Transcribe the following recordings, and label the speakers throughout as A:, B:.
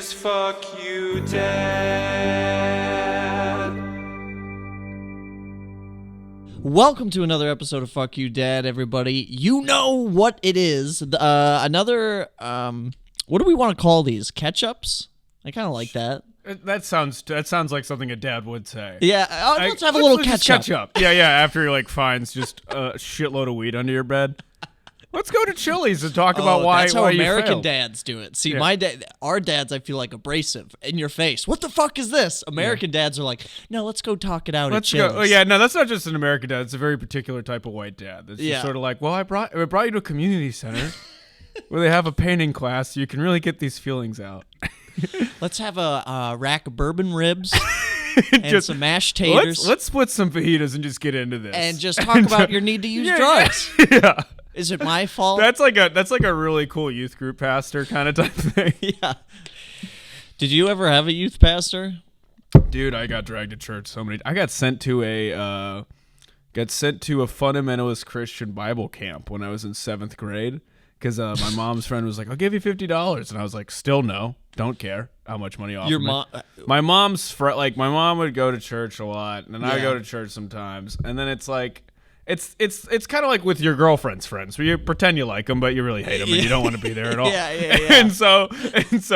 A: is Fuck You Dad.
B: Welcome to another episode of Fuck You Dad, everybody. You know what it is. Another, what do we want to call these? Catch-ups? I kind of like that.
C: That sounds like something a dad would say.
B: Yeah, let's have a little catch-up.
C: Catch up. Yeah, after he finds just a shitload of weed under your bed. Let's go to Chili's and talk about why
B: that's how
C: why
B: American
C: you failed.
B: dads do it. See,
C: Yeah.
B: our dads, I feel like abrasive, in your face. What the fuck is this? American dads are like, no, let's go talk it out at Chili's.
C: Oh, yeah, no, that's not just an American dad. It's a very particular type of white dad. That's just sort of like, well, I brought you to a community center where they have a painting class so you can really get these feelings out.
B: Let's have a rack of bourbon ribs and some mashed taters.
C: Let's split some fajitas and just get into this.
B: And just talk about your need to use drugs.
C: Yeah.
B: Is it my fault?
C: That's like a really cool youth group pastor kind of type thing.
B: Yeah. Did you ever have a youth pastor?
C: Dude, I got dragged to church so many. I got sent to a fundamentalist Christian Bible camp when I was in 7th grade because my mom's friend was like, "I'll give you $50," and I was like, "Still no, don't care how much money off."
B: Your mom,
C: my mom's my mom would go to church a lot, and I go to church sometimes, and then it's like. It's kind of like with your girlfriend's friends where you pretend you like them but you really hate them and you don't want to be there at all.
B: Yeah.
C: And so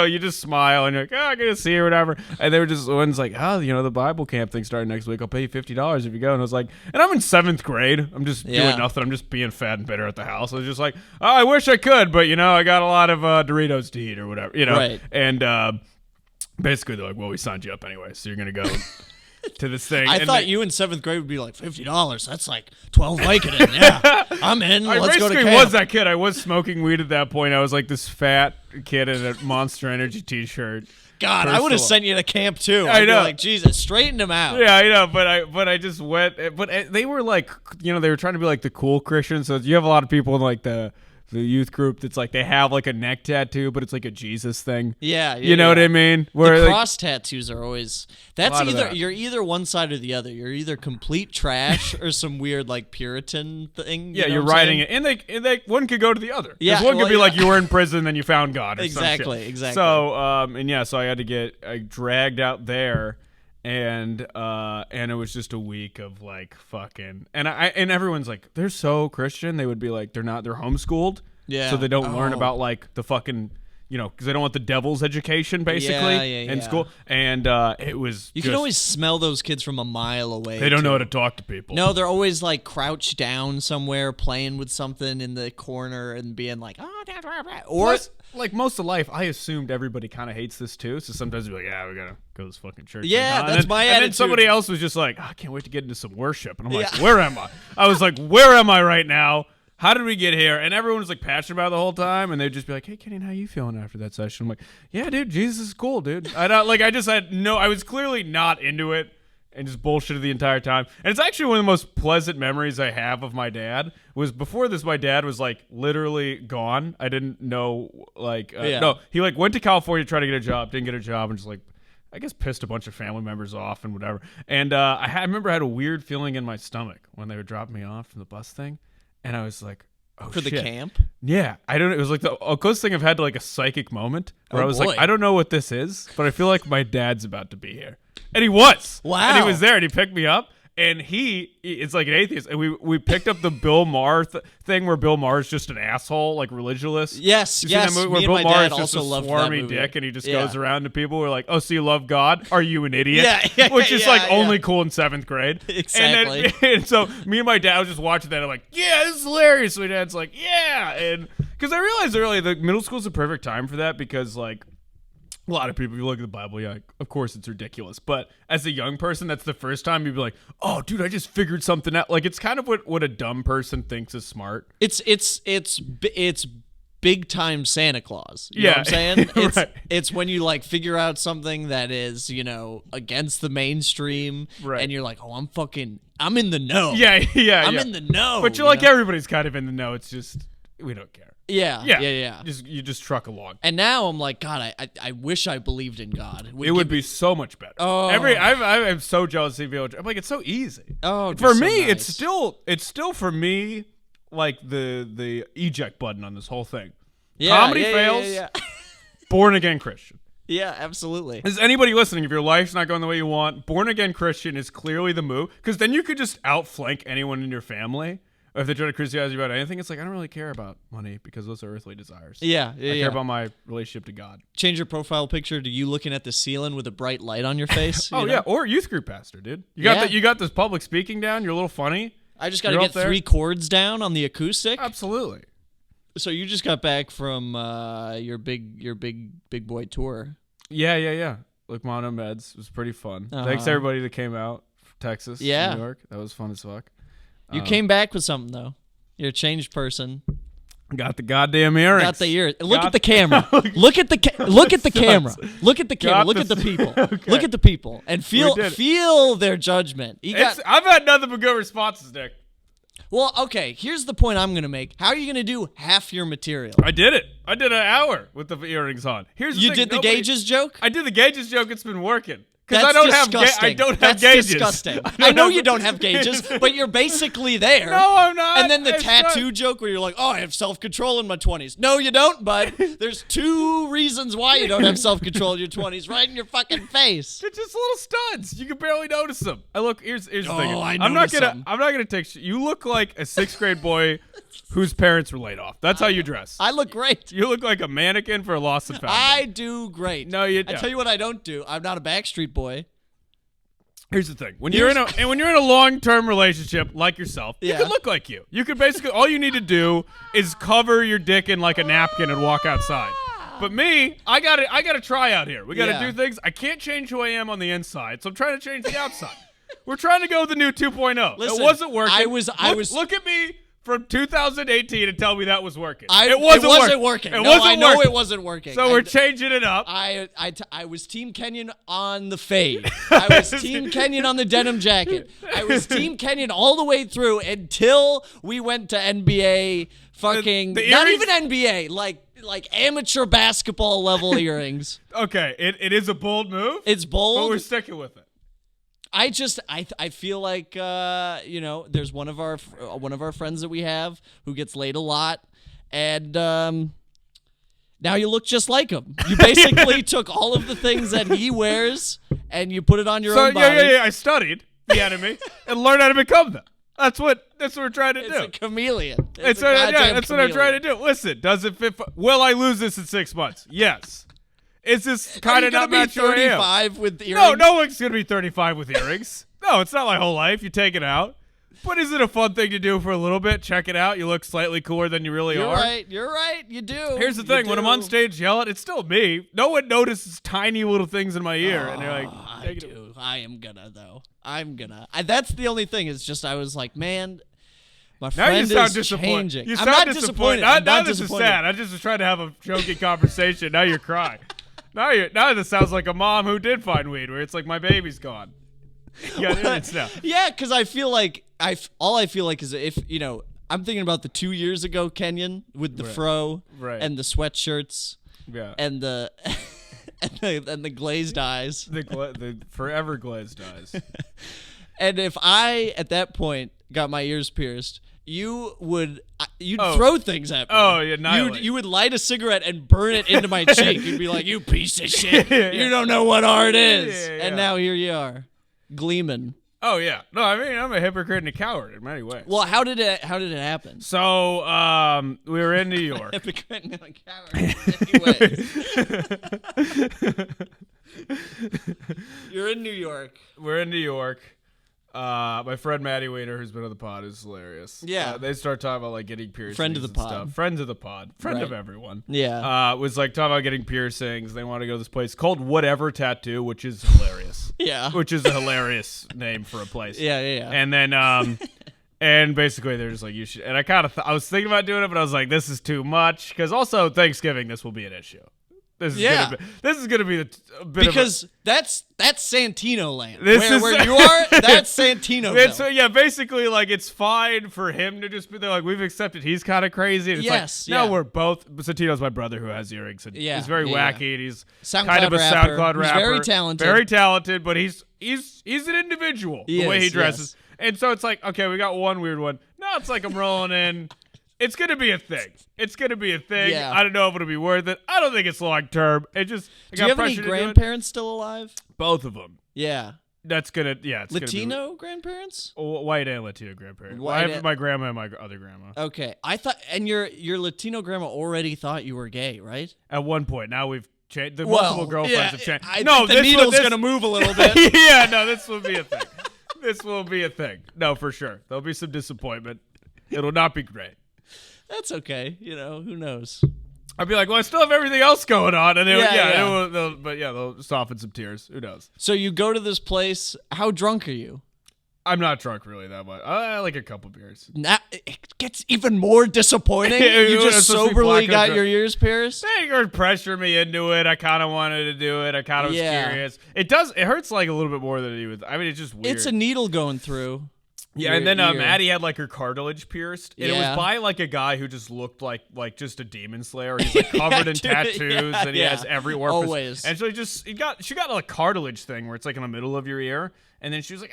C: you just smile and you're like, oh, I'm gonna see her, whatever. And they were just one's like, oh, the Bible camp thing starting next week. I'll pay you $50 if you go. And I was like, and I'm in 7th grade. I'm just doing nothing. I'm just being fat and bitter at the house. I was just like, oh, I wish I could, but I got a lot of Doritos to eat or whatever.
B: Right.
C: And basically they're like, well, we signed you up anyway, so you're gonna go. To this thing.
B: I thought you in 7th grade would be like $50. That's like 12 Vicodin. Yeah, I'm in. Let's go to camp.
C: I was that kid. I was smoking weed at that point. I was like this fat kid in a Monster Energy t-shirt.
B: God, I would have sent you to camp too.
C: I know.
B: Be like, Jesus, straighten him out.
C: Yeah, I know. But I just went. But they were like, they were trying to be like the cool Christians. So you have a lot of people in like the youth group that's like they have like a neck tattoo, but it's like a Jesus thing.
B: Yeah,
C: you know what I mean? Where
B: the cross tattoos are always you're either one side or the other. You're either complete trash or some weird like Puritan thing.
C: Yeah, you're writing it, and they one could go to the other.
B: Yeah,
C: one could be like you were in prison, then you found God. Or
B: exactly,
C: some shit.
B: Exactly.
C: So so I had to get dragged out there. And it was just a week of like fucking and everyone's like they're so Christian, they would be like they're homeschooled, so they don't learn about like the fucking because they don't want the devil's education basically in school. And it was
B: you can always smell those kids from a mile away.
C: They don't know how to talk to people.
B: No, they're always like crouched down somewhere playing with something in the corner and being like or.
C: Plus, like most of life, I assumed everybody kind of hates this too. So sometimes you're like, yeah, we gotta go to this fucking church.
B: Yeah, that's my attitude.
C: And then somebody else was just like, I can't wait to get into some worship. And I'm like, where am I? I was like, where am I right now? How did we get here? And everyone was like passionate about it the whole time. And they'd just be like, hey, Kenyon, how you feeling after that session? I'm like, yeah, dude, Jesus is cool, dude. I was clearly not into it. And just bullshitted the entire time. And it's actually one of the most pleasant memories I have of my dad. Was before this, my dad was like literally gone. I didn't know no, he like went to California to try to get a job, didn't get a job, and just like I guess pissed a bunch of family members off and whatever. And I remember I had a weird feeling in my stomach when they were dropping me off from the bus thing, and I was like, oh
B: for
C: shit.
B: the camp.
C: Yeah, I don't know. It was like the closest thing I've had to like a psychic moment where I was like, I don't know what this is, but I feel like my dad's about to be here. And he was.
B: Wow.
C: And he was there, and he picked me up, and it's like an atheist. And we picked up the Bill Maher thing where Bill Maher's just an asshole, like religionist.
B: Yes,
C: you see that movie where
B: me
C: Bill
B: and my
C: Maher
B: dad
C: is just
B: also
C: a
B: loved
C: swarmy
B: that movie.
C: dick, and he just goes around to people who are like, oh, so you love God? Are you an idiot?
B: Yeah.
C: Which is only cool in 7th grade.
B: Exactly.
C: And so me and my dad was just watching that. I'm like, yeah, this is hilarious. So my dad's like, yeah. And because I realized early the middle school's a perfect time for that because like, a lot of people, if you look at the Bible, of course it's ridiculous. But as a young person, that's the first time you'd be like, oh, dude, I just figured something out. Like, it's kind of what a dumb person thinks is smart.
B: It's big time Santa Claus. You know what I'm saying? It's when you like figure out something that is, against the mainstream. Right. And you're like, oh, I'm in the know.
C: Yeah.
B: I'm in the know.
C: But you're like, everybody's kind of in the know. It's just, we don't care.
B: Yeah.
C: You just truck along.
B: And now I'm like, God, I wish I believed in God.
C: It would be so much better.
B: Oh,
C: I'm so jealous of you. I'm like, it's so easy.
B: Oh,
C: for me,
B: so nice.
C: it's still for me like the eject button on this whole thing.
B: Yeah,
C: Comedy fails.
B: Yeah.
C: Born again Christian.
B: Yeah, absolutely.
C: Is anybody listening, if your life's not going the way you want, born again Christian is clearly the move, because then you could just outflank anyone in your family. Or if they try to criticize you about anything, it's like, I don't really care about money because those are earthly desires.
B: Yeah.
C: I care about my relationship to God.
B: Change your profile picture to you looking at the ceiling with a bright light on your face.
C: Yeah, or youth group pastor, dude. You got this public speaking down. You're a little funny.
B: I just got to get 3 chords down on the acoustic.
C: Absolutely.
B: So you just got back from your big boy tour.
C: Yeah. Like Mono Meds. It was pretty fun. Thanks to everybody that came out from Texas, New York. That was fun as fuck.
B: You came back with something, though. You're a changed person.
C: Got the goddamn earrings.
B: Got the ears. Look at the camera. Look at the camera. Look at the camera. Look at the people. Okay. Look at the people. And feel their judgment.
C: I've had nothing but good responses, Nick.
B: Well, okay. Here's the point I'm going to make. How are you going to do half your material?
C: I did it. I did an hour with the earrings on. Here's the thing.
B: You did the gauges joke?
C: I did the gauges joke. It's been working.
B: Because
C: I don't have gauges.
B: That's disgusting. I know you don't have gauges, but you're basically there.
C: No, I'm not.
B: And then the tattoo joke where you're like, oh, I have self-control in my 20s. No, you don't, bud. There's 2 reasons why you don't have self-control in your 20s, right in your fucking face.
C: They're just little studs. You can barely notice them. Here's the thing.
B: I'm not
C: gonna take shit. You look like a 6th grade boy whose parents were laid off. That's how you dress.
B: I look great.
C: You look like a mannequin for a lost and found.
B: I do great.
C: No, you don't.
B: I tell you what I don't do. I'm not a Backstreet Boy.
C: Here's the thing: when you're in a long-term relationship like yourself, you can look like you. You could basically all you need to do is cover your dick in like a napkin and walk outside. But me, I gotta try out here. We gotta do things. I can't change who I am on the inside, so I'm trying to change the outside. We're trying to go with the new 2.0.
B: Listen,
C: it wasn't working.
B: I was.
C: Look at me from 2018 and tell me that was working.
B: It wasn't working. I know it wasn't working.
C: So we're changing it up.
B: I was Team Kenyon on the fade. I was Team Kenyon on the denim jacket. I was Team Kenyon all the way through until we went to NBA fucking not even NBA, like amateur basketball level earrings.
C: Okay, it is a bold move.
B: It's bold.
C: But we're sticking with it.
B: I feel like there's one of our friends that we have who gets laid a lot, and now you look just like him. You basically took all of the things that he wears and you put it on your own body.
C: Yeah. I studied the enemy and learned how to become them. That's what we're trying to do.
B: It's a chameleon.
C: That's what I'm trying to do. Listen, does it fit? Will I lose this in 6 months? Yes. Is this kind of not match who I am?
B: 35 with earrings?
C: No one's going to be 35 with earrings. No, it's not my whole life. You take it out. But is it a fun thing to do for a little bit? Check it out. You look slightly cooler than you really are.
B: You're right. You do.
C: Here's the thing. When I'm on stage yelling, it's still me. No one notices tiny little things in my ear. And they're like,
B: I do. I am going to, though. I'm going to. That's the only thing. It's just I was like, man, my friend is changing.
C: You
B: I'm
C: not
B: disappointed.
C: Now this is sad. I just was trying to have a joking conversation. Now you're crying. Now this sounds like a mom who did find weed, where it's like, my baby's gone. You got earrings now.
B: Yeah, because I feel like all I feel like is if I'm thinking about the 2 years ago Kenyon with the fro and the sweatshirts and the and the glazed eyes,
C: the forever glazed eyes.
B: And if I at that point got my ears pierced, you'd throw things at me.
C: Oh, yeah,
B: you would light a cigarette and burn it into my cheek. You'd be like, "You piece of shit! You don't know what art is." Yeah. And now here you are, gleaming.
C: Oh yeah, no, I mean I'm a hypocrite and a coward in many ways.
B: Well, how did it happen?
C: So we were in New York.
B: Hypocrite and a coward. Anyways, you're in New York.
C: We're in New York. My friend Maddie Waiter, who's been on the pod, is hilarious.
B: Yeah.
C: They start talking about like getting piercings.
B: Friend of the pod.
C: Stuff. Friends of the pod. Friend of everyone.
B: Yeah.
C: Was like talking about getting piercings. They want to go to this place called Whatever Tattoo, which is hilarious.
B: Yeah.
C: Which is a hilarious name for a place.
B: Yeah.
C: And then, and basically they're just like, you should. And I kind of, I was thinking about doing it, but I was like, this is too much. Because also Thanksgiving, this will be an issue. This is gonna be a bit
B: because that's Santino land. Where you are, that's Santino.
C: So yeah, basically like it's fine for him to just be there. Like we've accepted he's kind of crazy. And it's now we're both. Santino's my brother who has earrings. And he's very wacky. And he's kind of a SoundCloud rapper.
B: He's
C: very talented. But he's an individual the way he dresses. Yes. And so it's like, okay, we got one weird one. Now it's like I'm rolling in. It's gonna be a thing. It's gonna be a thing.
B: Yeah.
C: I don't know if it'll be worth it. I don't think it's long term. It just.
B: Do you have any grandparents still alive?
C: Both of them.
B: Yeah.
C: That's gonna. Yeah. It's
B: Latino
C: gonna
B: grandparents?
C: white and Latino grandparents. I have my grandma and my other grandma.
B: Okay, I thought, and your Latino grandma already thought you were gay, right?
C: At one point, now we've changed. The multiple girlfriends have changed.
B: I think the needle's gonna move a little bit.
C: Yeah, no, this will be a thing. This will be a thing. No, for sure. There'll be some disappointment. It'll not be great.
B: That's okay. Who knows?
C: I'd be like, well, I still have everything else going on, and they'll soften some tears. Who knows?
B: So you go to this place. How drunk are you?
C: I'm not drunk really that much. I like a couple beers.
B: Now it gets even more disappointing. You just soberly got your ears pierced.
C: They were pressure me into it. I kind of wanted to do it. I kind of was curious. It hurts like a little bit more than it would. I mean, it's just weird.
B: It's a needle going through.
C: Yeah, and then Maddie had like her cartilage pierced. And it was by like a guy who just looked like just a demon slayer. He's like covered in tattoos and he has every orifice.
B: Always.
C: And so she got a cartilage thing where it's like in the middle of your ear. And then she was like,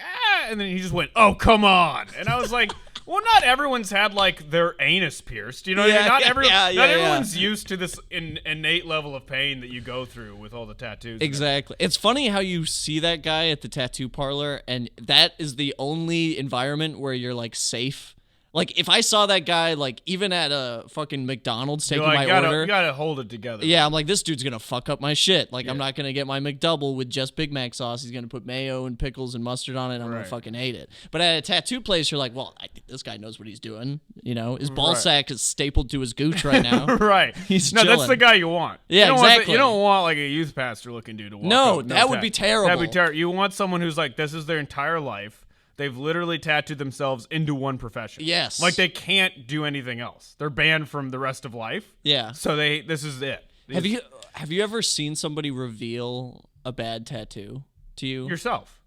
C: and then he just went, oh, come on. And I was like, well, not everyone's had like their anus pierced. You know, not everyone's used to this innate level of pain that you go through with all the tattoos.
B: Exactly. It's funny how you see that guy at the tattoo parlor, and that is the only environment where you're like safe. Like, if I saw that guy, like, even at a fucking McDonald's taking my order.
C: You gotta hold it together.
B: Yeah, I'm like, this dude's gonna fuck up my shit. Like, I'm not gonna get my McDouble with just Big Mac sauce. He's gonna put mayo and pickles and mustard on it, and I'm gonna fucking hate it. But at a tattoo place, you're like, well, I think this guy knows what he's doing. His ball sack is stapled to his gooch right now.
C: Right.
B: He's chilling.
C: That's the guy you want.
B: Yeah, exactly.
C: You don't want, like, a youth pastor looking dude to walk
B: No,
C: up.
B: that would be terrible.
C: That'd be terrible. You want someone who's like, this is their entire life. They've literally tattooed themselves into one profession.
B: Yes.
C: Like, they can't do anything else. They're banned from the rest of life.
B: Yeah.
C: So this is it.
B: Have you ever seen somebody reveal a bad tattoo to you?
C: Yourself.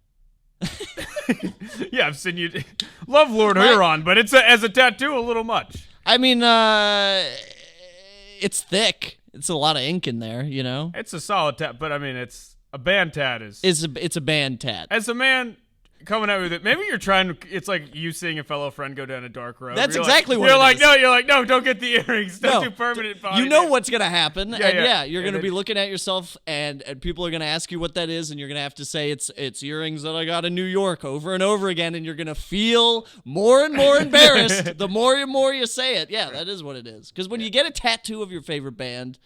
C: Yeah, I've seen you. Love Lord Huron, but it's as a tattoo a little much.
B: I mean, it's thick. It's a lot of ink in there,
C: It's a solid tat, but I mean, it's a band tat is.
B: It's a band tat.
C: As a man coming out with it, maybe you're trying to. It's like you seeing a fellow friend go down a dark road.
B: That's exactly what
C: you're
B: it is.
C: You're like, no, don't get the earrings. Don't do permanent body.
B: You know what's gonna happen, you're
C: and
B: gonna be looking at yourself, and people are gonna ask you what that is, and you're gonna have to say it's earrings that I got in New York over and over again, and you're gonna feel more and more embarrassed the more and more you say it. Yeah, that is what it is. Because when you get a tattoo of your favorite band,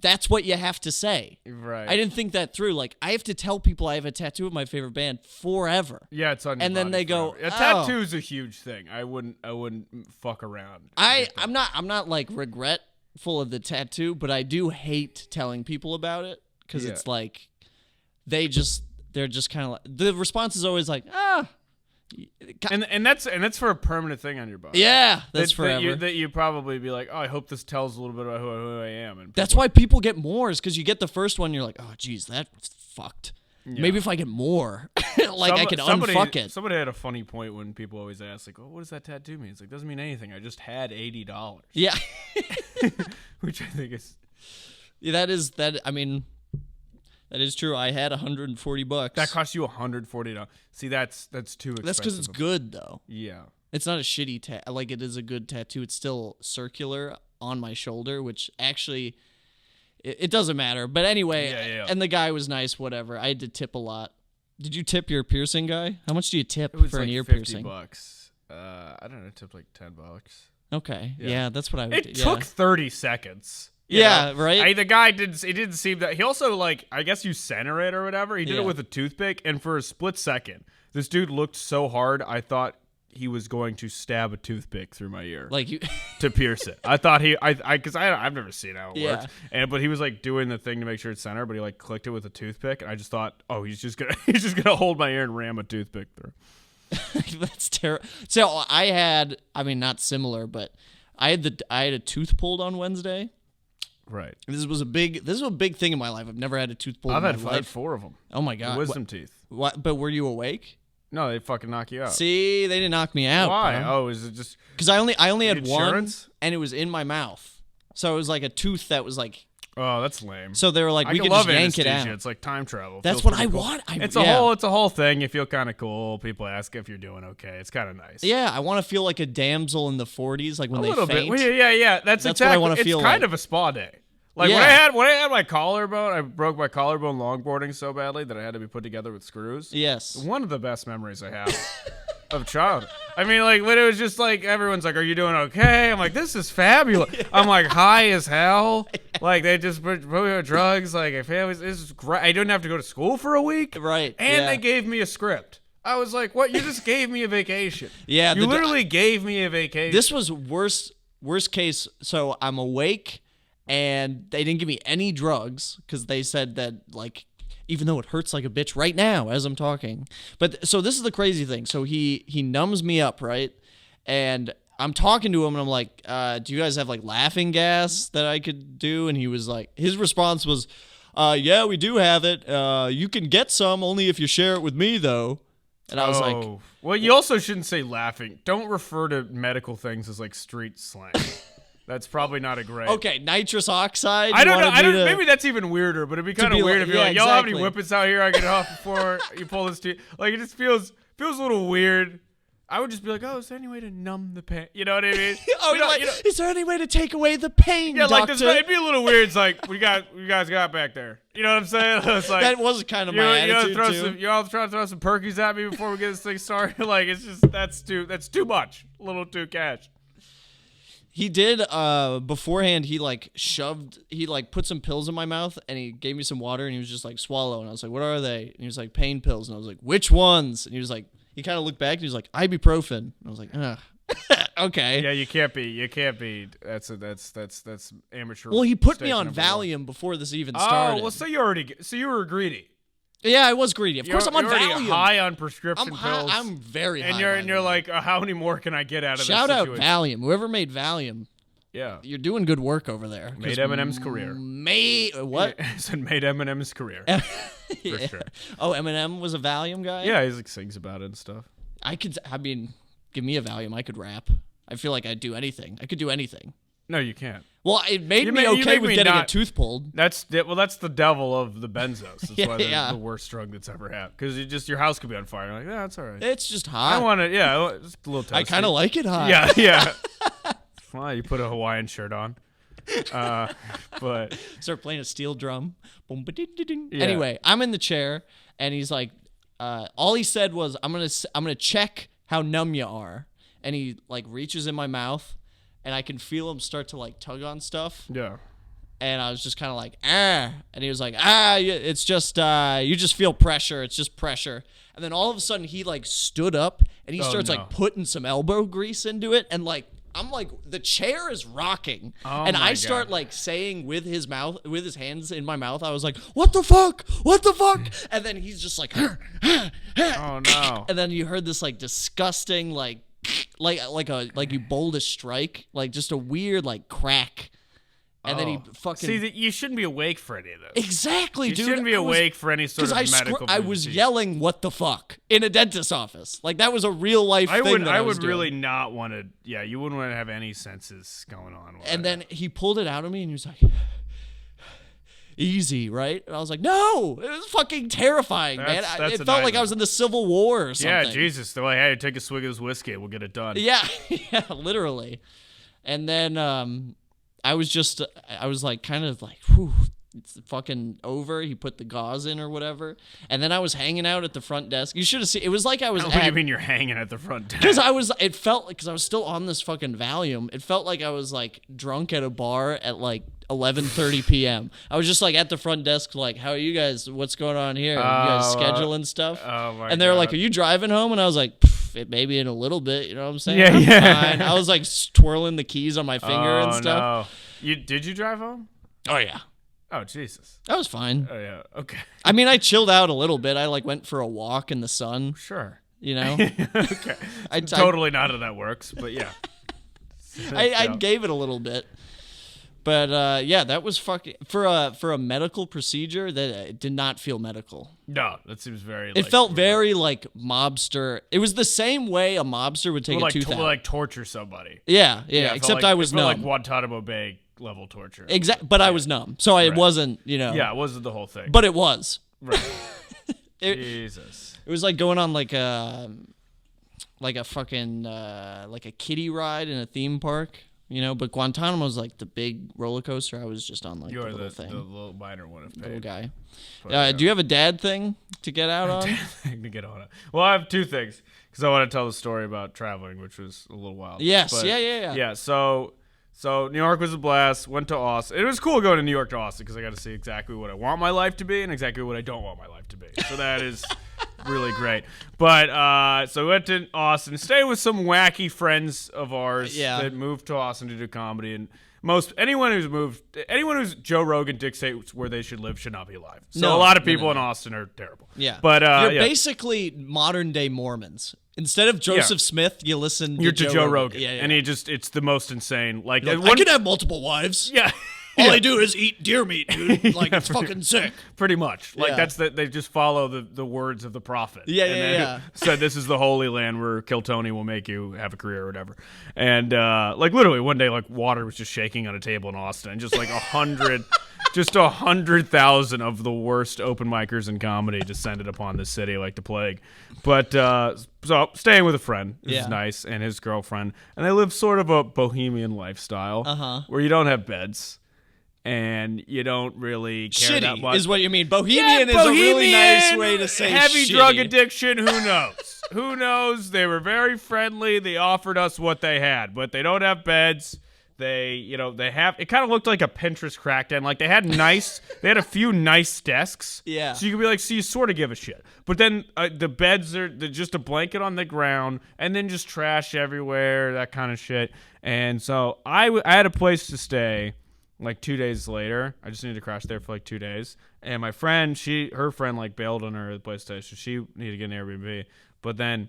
B: that's what you have to say.
C: Right.
B: I didn't think that through. Like, I have to tell people I have a tattoo of my favorite band forever.
C: Yeah, it's on your
B: And then
C: body
B: they go,
C: forever. A tattoo's a huge thing. I wouldn't fuck around.
B: I'm not like regretful of the tattoo, but I do hate telling people about it because it's like they're just kind of like, the response is always like,
C: and that's for a permanent thing on your body.
B: Yeah, that's forever.
C: That you probably be like, oh, I hope this tells a little bit about who I am. And
B: that's why people get more, is because you get the first one, you're like, oh, geez, that's fucked. Yeah. Maybe if I get more, I can unfuck it.
C: Somebody had a funny point when people always ask, like, oh, what does that tattoo mean? It's like, doesn't mean anything. I just had $80.
B: Yeah.
C: Which I think is.
B: Yeah, that. I mean, that is true. I had $140.
C: That cost you $140. See, that's too expensive.
B: That's because it's good, though.
C: Yeah.
B: It's not a shitty tattoo. Like, it is a good tattoo. It's still circular on my shoulder, which actually, it doesn't matter. But anyway, and the guy was nice, whatever. I had to tip a lot. Did you tip your piercing guy? How much do you tip for an ear piercing?
C: $50. I don't know. I tipped like $10.
B: Okay. Yeah, that's what I would do.
C: It took 30 seconds.
B: Yeah, right?
C: The guy didn't seem that. He also, like, I guess you center it or whatever. He did it with a toothpick, and for a split second, this dude looked so hard, I thought he was going to stab a toothpick through my ear,
B: like you
C: to pierce it. I thought because I've never seen how it works, but he was like doing the thing to make sure it's center, but he like clicked it with a toothpick, and I just thought, oh, he's just gonna hold my ear and ram a toothpick through.
B: That's terrible. So I mean, not similar, but I had a tooth pulled on Wednesday.
C: Right.
B: This was a big thing in my life. I've never had a tooth pulled.
C: I've had 4 of them.
B: Oh my god.
C: Wisdom teeth.
B: What? But were you awake?
C: No, they fucking knock you out.
B: See, they didn't knock me out.
C: Why?
B: Bro.
C: Oh, is it just
B: because I only had
C: insurance?
B: one, and it was in my mouth. So it was like a tooth that was like
C: Oh, that's lame.
B: So they were like, we could
C: love
B: just yank it
C: anesthesia.
B: out.
C: It's like time travel.
B: That's
C: Feels
B: what I
C: cool.
B: want.
C: It's a whole thing. You feel kind of cool. People ask if you're doing okay. It's kind of nice.
B: Yeah, I want to feel like a damsel in the 40s, like when they faint.
C: Bit. Well, yeah. That's exactly.
B: What I want to feel.
C: It's kind of a spa day. Like when I had my collarbone, I broke my collarbone longboarding so badly that I had to be put together with screws.
B: Yes.
C: One of the best memories I have of childhood. I mean, like when it was just like everyone's like, "Are you doing okay?" I'm like, "This is fabulous." I'm like high as hell. Like they just put me on drugs. Like this is great. I didn't have to go to school for a week.
B: Right.
C: And they gave me a script. I was like, "What? You just gave me a vacation."
B: Yeah.
C: You literally gave me a vacation.
B: This was worst case. So I'm awake. And they didn't give me any drugs because they said that, like, even though it hurts like a bitch right now as I'm talking. But so this is the crazy thing. So he numbs me up, right? And I'm talking to him and I'm like, do you guys have like laughing gas that I could do? And he was like, his response was, yeah, we do have it. You can get some only if you share it with me, though. And I was like,
C: well, you also shouldn't say laughing. Don't refer to medical things as like street slang. That's probably not a great.
B: Okay, nitrous oxide.
C: I don't know. Maybe that's even weirder, but it'd be kind of weird if you're like, y'all have any
B: exactly.
C: whippets out here I get off before you pull this teeth? Like, it just feels a little weird. I would just be like, oh, is there any way to numb the pain? You know what I mean?
B: Is there any way to take away the pain,
C: yeah,
B: doctor?
C: like this, it'd be a little weird. It's like, you guys got back there? You know what I'm saying? It's like,
B: that was kind of my attitude,
C: you all trying to throw some perkies at me before we get this thing started? Like, it's just, that's too much. A little too cash.
B: He did, beforehand, he put some pills in my mouth, and he gave me some water, and he was just like, swallow. And I was like, what are they? And he was like, pain pills. And I was like, which ones? And he was like, he kind of looked back, and he was like, ibuprofen. And I was like, ugh. Okay.
C: Yeah, you can't be. That's amateur.
B: Well, he put me on Valium before this even started.
C: Oh, well, so you were greedy.
B: Yeah, I was greedy. Of course, I'm on Valium.
C: High on prescription pills.
B: I'm very high.
C: And you're like, how many more can I get out of this
B: situation? Shout out Valium. Whoever made Valium.
C: Yeah.
B: You're doing good work over there.
C: Made Eminem's career.
B: What?
C: I said made Eminem's career.
B: Yeah.
C: For sure.
B: Oh, Eminem was a Valium guy?
C: Yeah, he like sings about it and stuff.
B: Give me a Valium. I could rap. I feel like I'd do anything. I could do anything.
C: No, you can't.
B: Well, it made me okay with getting a tooth pulled.
C: That's the devil of the benzos. That's why they're the worst drug that's ever happened. Because your house could be on fire. You're like, yeah, that's all right.
B: It's just hot.
C: I want it. Yeah, it's a little toasty.
B: I kind of like it hot.
C: Yeah. Well, you put a Hawaiian shirt on. But
B: start playing a steel drum. Boom,
C: yeah.
B: Anyway, I'm in the chair, and he's like, all he said was, I'm gonna check how numb you are. And he like reaches in my mouth, and I can feel him start to like tug on stuff.
C: Yeah.
B: And I was just kind of like, ah. And he was like, it's just, you just feel pressure. It's just pressure. And then all of a sudden he like stood up and he starts like putting some elbow grease into it. And like, I'm like, the chair is rocking.
C: Oh
B: and I start like saying with his hands in my mouth, I was like, what the fuck? What the fuck? And then he's just like,
C: oh no.
B: And then you heard this like disgusting, like you bowled a strike, like just a weird like crack. And then he fucking...
C: See, you shouldn't be awake for any of this.
B: Exactly, dude.
C: You shouldn't be awake for any sort of medical
B: I was yelling, what the fuck, in a dentist's office. Like, that was a real life thing
C: I would really not want to... Yeah, you wouldn't want to have any senses going on.
B: And then he pulled it out of me, and he was like... Easy, right? And I was like, no! It was fucking terrifying, man. It felt like I was in the Civil War or something.
C: Yeah, Jesus. They're like, hey, take a swig of this whiskey. We'll get it done.
B: Yeah, literally. And then... I was like, kind of like, whew, it's fucking over. He put the gauze in or whatever. And then I was hanging out at the front desk. You should have seen, it was like I was
C: What do you mean you're hanging at the front desk?
B: Because I was still on this fucking Valium. It felt like I was like drunk at a bar at like 11:30 p.m. I was just like at the front desk, like, how are you guys? What's going on here? You guys scheduling stuff?
C: Oh my
B: And they were
C: God.
B: like, are you driving home? And I was like, it maybe in a little bit, you know what I'm saying?
C: Yeah.
B: Fine. I was like twirling the keys on my finger and stuff.
C: No. Did you drive home?
B: Oh yeah.
C: Oh Jesus.
B: That was fine.
C: Oh yeah. Okay.
B: I mean, I chilled out a little bit. I like went for a walk in the sun.
C: Sure.
B: You know.
C: Okay. Totally not how that works, but yeah.
B: I gave it a little bit. But yeah, that was fucking for a medical procedure that it did not feel medical.
C: No, that seems very.
B: It felt very like mobster. It was the same way a mobster would take a tooth out.
C: Like torture somebody.
B: Yeah. Except
C: like,
B: I was numb.
C: like Guantanamo Bay level torture.
B: Exactly, but I was numb, so it wasn't,
C: Yeah, it wasn't the whole thing.
B: But it was.
C: Right. Jesus.
B: It was like going on like a fucking like a kiddie ride in a theme park, But Guantanamo's like the big roller coaster. I was just on like the little thing.
C: The little minor one of pain.
B: Little guy. Do you have a dad thing to get out on?
C: Dad thing to get on. Well, I have two things because I want to tell the story about traveling, which was a little wild.
B: Yes.
C: But,
B: yeah.
C: Yeah. So New York was a blast. Went to Austin. It was cool going to New York to Austin because I got to see exactly what I want my life to be and exactly what I don't want my life to be. So that is really great. But so we went to Austin, stayed with some wacky friends of ours that moved to Austin to do comedy. And anyone who's Joe Rogan dictates where they should live should not be alive. So a lot of people in Austin are terrible.
B: Yeah.
C: But
B: you're basically modern day Mormons. Instead of Joseph Smith, you listen to Joe Rogan. Yeah.
C: And it's the most insane. Like
B: I could have multiple wives.
C: Yeah.
B: All they do is eat deer meat, dude. Like, it's fucking sick.
C: Pretty much. Like, they just follow the words of the prophet.
B: Yeah.
C: Said this is the holy land where Kill Tony will make you have a career or whatever. And, like, literally one day, like, water was just shaking on a table in Austin. And just, like, 100,000 of the worst open micers in comedy descended upon this city like the plague. But, so staying with a friend is nice, and his girlfriend. And they live sort of a bohemian lifestyle where you don't have beds. And you don't really care that much.
B: Shitty is what you mean. Bohemian is a really nice way to say
C: heavy
B: shitty.
C: drug addiction, who knows? Who knows? They were very friendly. They offered us what they had, but they don't have beds. They have, it kind of looked like a Pinterest crackdown. Like they had a few nice desks.
B: Yeah.
C: So you could be like, so you sort of give a shit. But then the beds they're just a blanket on the ground and then just trash everywhere, that kind of shit. And so I had a place to stay. Like 2 days later, I just needed to crash there for like 2 days. And my friend, her friend like bailed on her at the place to stay, so she needed to get an Airbnb. But then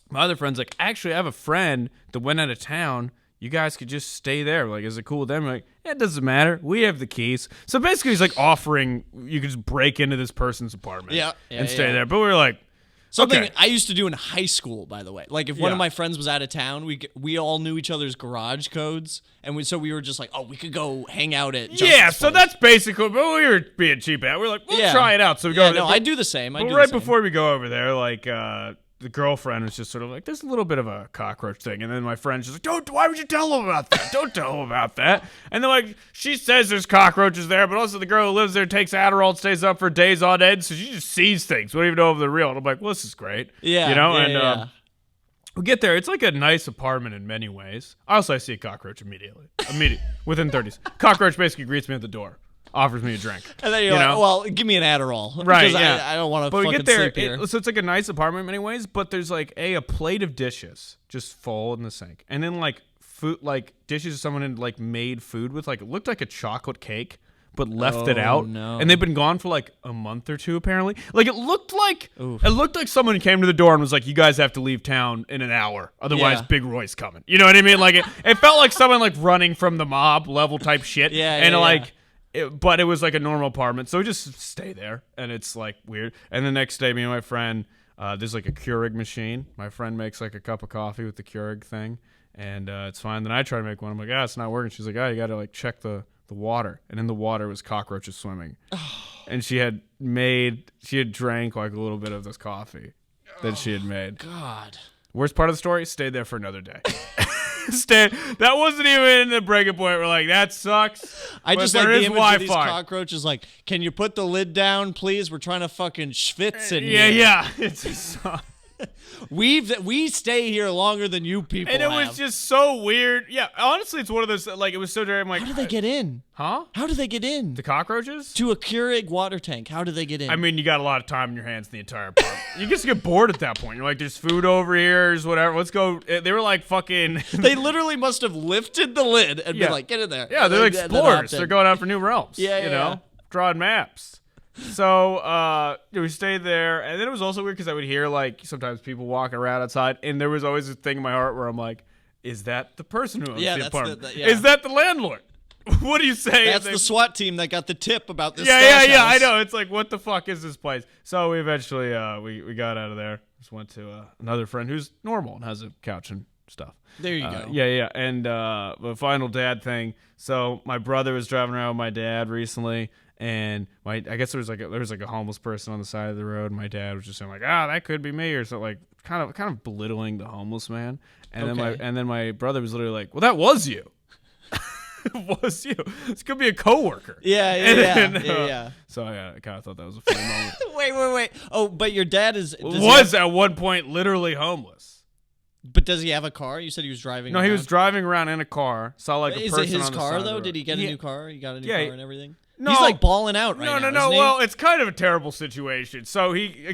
C: my other friend's like, actually, I have a friend that went out of town. You guys could just stay there. Like, is it cool with them? I'm like, it doesn't matter. We have the keys. So basically, he's like offering you could just break into this person's apartment and stay there. But we were like,
B: something I used to do in high school, by the way. Like, if one of my friends was out of town, we all knew each other's garage codes, and so we were just like, oh, we could go hang out at Justin's
C: so
B: place.
C: that's basically, but we were being cheap at it. We were like, we'll try it out. So we go there.
B: No, I do the same.
C: But right before we go over there, like, the girlfriend was just sort of like, there's a little bit of a cockroach thing. And then my friend's just like, why would you tell him about that? Don't tell him about that. And then, like, she says there's cockroaches there, but also the girl who lives there takes Adderall and stays up for days on end, so she just sees things. We don't even know if they're real. And I'm like, well, this is great.
B: Yeah.
C: We get there. It's like a nice apartment in many ways. I see a cockroach immediately. Within 30 seconds. Cockroach basically greets me at the door. Offers me a drink.
B: And then you're like, well, give me an Adderall.
C: Right,
B: because I don't want to fucking sleep here.
C: So it's like a nice apartment in many ways, but there's like a plate of dishes just full in the sink. And then like food, like dishes someone had like made food with, like it looked like a chocolate cake, but left it out.
B: No.
C: And they've been gone for like a month or two apparently. Like it looked like someone came to the door and was like, you guys have to leave town in an hour. Otherwise Big Roy's coming. You know what I mean? Like it felt like someone like running from the mob level type shit. But it was like a normal apartment, so we just stay there, and it's like weird. And the next day, me and my friend, there's like a Keurig machine. My friend makes like a cup of coffee with the Keurig thing, and it's fine. Then I try to make one. I'm like, it's not working. She's like, you got to like check the water, and in the water was cockroaches swimming. And she had drank like a little bit of this coffee that she had made.
B: God.
C: Worst part of the story, stayed there for another day. That wasn't even the breaking point. We're like, that sucks.
B: I just like the image of these cockroaches. Like, can you put the lid down, please? We're trying to fucking schwitz in here.
C: Yeah. It's just,
B: we stay here longer than you people.
C: And it was just so weird. Yeah, honestly, it's one of those. Like, it was so dirty. I'm like,
B: how do they get in?
C: Huh?
B: How do they get in?
C: The cockroaches?
B: To a Keurig water tank. How do they get in?
C: I mean, you got a lot of time in your hands in the entire apartment. You just get bored at that point. You're like, there's food over here, there's whatever. Let's go. They were like fucking.
B: They literally must have lifted the lid and been like, get in there.
C: Yeah, they're like explorers. They're going out for new realms.
B: Yeah,
C: you know, drawing maps. So we stayed there, and then it was also weird because I would hear like sometimes people walking around outside, and there was always a thing in my heart where I'm like, is that the person who owns the apartment? Is that the landlord? What do you say?
B: That's the SWAT team that got the tip about this.
C: Yeah. I know. It's like, what the fuck is this place? So we eventually we got out of there. Just went to another friend who's normal and has a couch and stuff.
B: There you go.
C: Yeah. And the final dad thing. So my brother was driving around with my dad recently, and I guess there was like a homeless person on the side of the road. And my dad was just saying like, that could be me, or something, like kind of belittling the homeless man. And then my brother was literally like, well, that was you. It was you. This could be a coworker.
B: Yeah.
C: So I kind of thought that was a funny moment.
B: Wait. Oh, but your dad
C: was at one point literally homeless.
B: But does he have a car? You said he was driving.
C: No,
B: around.
C: he was driving around in a car. Saw like a person
B: Is it his
C: on the
B: car
C: side
B: though?
C: of the
B: Did he get a new car? He got a new car and everything.
C: No,
B: he's like balling out right now.
C: No. Well, it's kind of a terrible situation. So I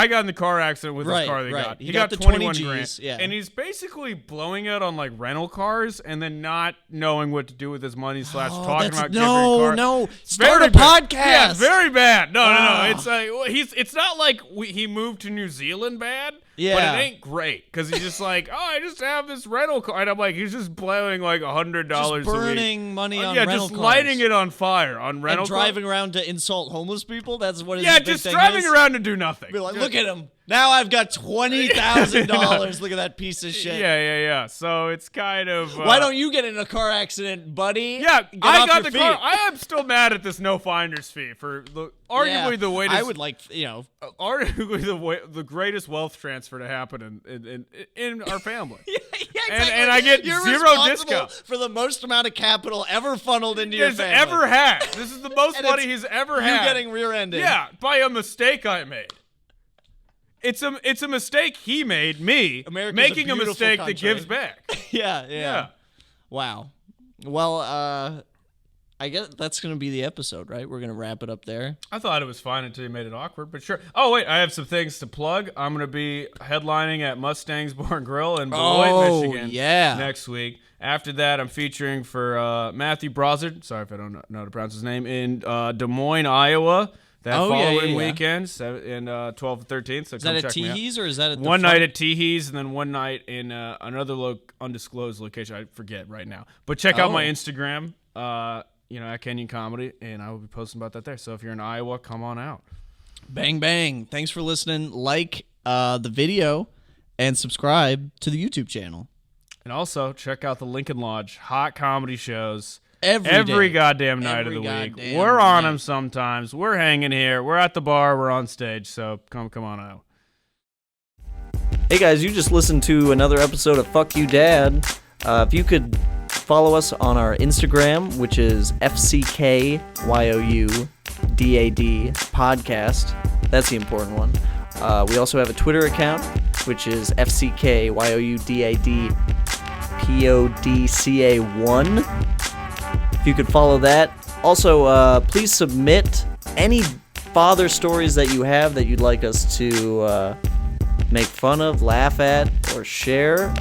C: got in the car accident with his car. He got the 21 grand. Yeah. And he's basically blowing it on like rental cars and then not knowing what to do with his money / talking about giving a car.
B: Start a podcast.
C: Yeah, very bad. No. It's like it's not like he moved to New Zealand bad. Yeah. But it ain't great because he's just like, I just have this rental car. And I'm like, he's just blowing like $100 a week.
B: Burning money on rental cars.
C: Yeah, just lighting it on fire on rental cars.
B: And driving around to insult homeless people? That's what his big thing is?
C: Yeah, just driving around to do nothing.
B: Be like, look at him. Now I've got $20,000. Look at that piece of shit.
C: Yeah. So it's kind of...
B: Why don't you get in a car accident, buddy?
C: Yeah, I got the car. I am still mad at this no finder's fee for arguably the way
B: I would like,
C: arguably the greatest wealth transfer to happen in our family.
B: Exactly.
C: And I get
B: You're
C: zero discount
B: for the most amount of capital ever funneled into your family.
C: Ever had. This is the most money he's ever had.
B: You getting rear-ended.
C: Yeah, by a mistake I made. It's a mistake he made, me,
B: America's
C: making a mistake
B: country.
C: that gives back.
B: Yeah. Wow. Well, I guess that's going to be the episode, right? We're going to wrap it up there.
C: I thought it was fine until you made it awkward, but sure. Oh, wait, I have some things to plug. I'm going to be headlining at Mustang's Bar and Grill in Beloit, Michigan next week. After that, I'm featuring for Matthew Brozard, sorry if I don't know how to pronounce his name, in Des Moines, Iowa. That following weekend, in 12th and 13th. So
B: is that at Teehees or is that at the
C: one night at Teehees and then one night in another undisclosed location? I forget right now. But check out my Instagram, at Kenyon Comedy, and I will be posting about that there. So if you're in Iowa, come on out.
B: Bang, bang. Thanks for listening. Like the video and subscribe to the YouTube channel.
C: And also check out the Lincoln Lodge hot comedy shows.
B: Every
C: goddamn night of the week. We're on them sometimes. We're hanging here. We're at the bar. We're on stage. So come on out.
A: Hey guys, you just listened to another episode of Fuck You Dad. If you could follow us on our Instagram, which is FCKYOUDAD podcast. That's the important one. We also have a Twitter account, which is FCKYOUDADPODCA1. If you could follow that. Also, please submit any father stories that you have that you'd like us to make fun of, laugh at, or share.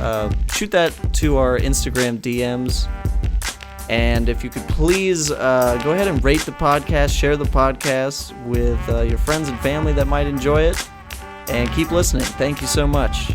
A: Shoot that to our Instagram DMs. And if you could please go ahead and rate the podcast, share the podcast with your friends and family that might enjoy it. And keep listening. Thank you so much.